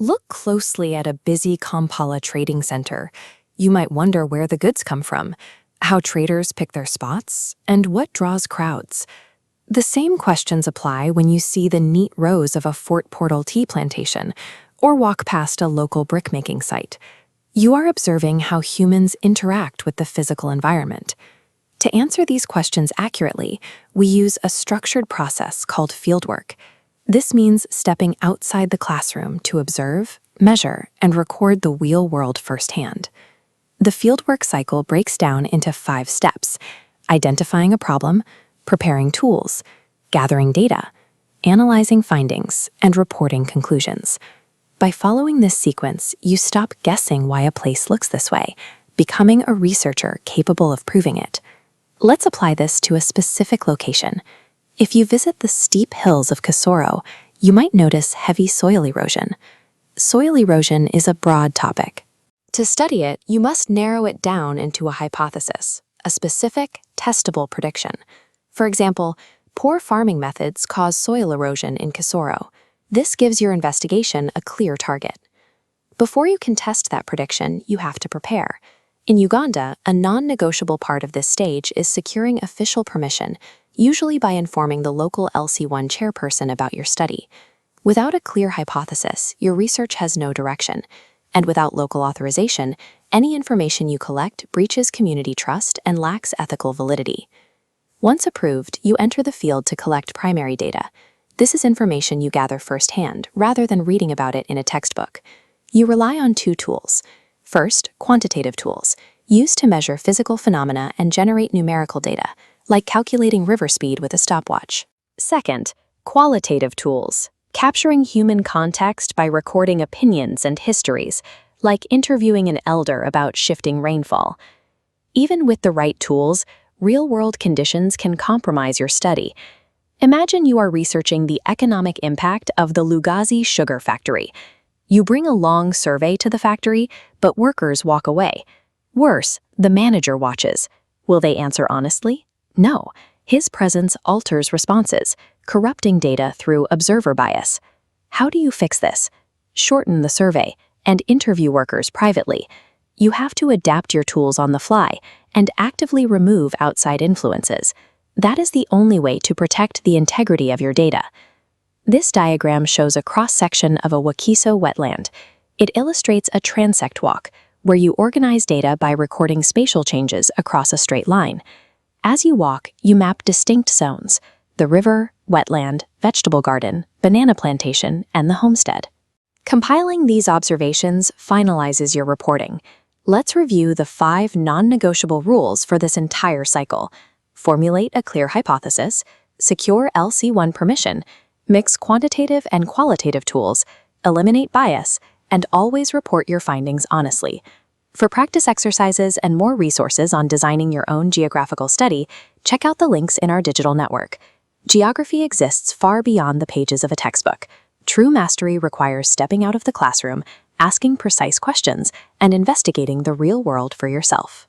Look closely at a busy Kampala trading center. You might wonder where the goods come from, how traders pick their spots, and what draws crowds. The same questions apply when you see the neat rows of a Fort Portal tea plantation or walk past a local brickmaking site. You are observing how humans interact with the physical environment. To answer these questions accurately, we use a structured process called fieldwork. This means stepping outside the classroom to observe, measure, and record the real world firsthand. The fieldwork cycle breaks down into 5 steps: identifying a problem, preparing tools, gathering data, analyzing findings, and reporting conclusions. By following this sequence, you stop guessing why a place looks this way, becoming a researcher capable of proving it. Let's apply this to a specific location. If you visit the steep hills of Kisoro, you might notice heavy soil erosion. Soil erosion is a broad topic. To study it, you must narrow it down into a hypothesis, a specific, testable prediction. For example, poor farming methods cause soil erosion in Kisoro. This gives your investigation a clear target. Before you can test that prediction, you have to prepare. In Uganda, a non-negotiable part of this stage is securing official permission, usually by informing the local LC1 chairperson about your study. Without a clear hypothesis, your research has no direction, and without local authorization, any information you collect breaches community trust and lacks ethical validity. Once approved, you enter the field to collect primary data. This is information you gather firsthand, rather than reading about it in a textbook. You rely on 2 tools. First, quantitative tools, used to measure physical phenomena and generate numerical data, like calculating river speed with a stopwatch. Second, qualitative tools, capturing human context by recording opinions and histories, like interviewing an elder about shifting rainfall. Even with the right tools, real-world conditions can compromise your study. Imagine you are researching the economic impact of the Lugazi sugar factory. You bring a long survey to the factory, but workers walk away. Worse, the manager watches. Will they answer honestly? No. His presence alters responses, corrupting data through observer bias. How do you fix this? Shorten the survey and interview workers privately. You have to adapt your tools on the fly and actively remove outside influences. That is the only way to protect the integrity of your data. This diagram shows a cross-section of a Wakiso wetland. It illustrates a transect walk, where you organize data by recording spatial changes across a straight line. As you walk, you map distinct zones: the river, wetland, vegetable garden, banana plantation, and the homestead. Compiling these observations finalizes your reporting. Let's review the 5 non-negotiable rules for this entire cycle. Formulate a clear hypothesis, secure LC1 permission, mix quantitative and qualitative tools, eliminate bias, and always report your findings honestly. For practice exercises and more resources on designing your own geographical study, check out the links in our digital network. Geography exists far beyond the pages of a textbook. True mastery requires stepping out of the classroom, asking precise questions, and investigating the real world for yourself.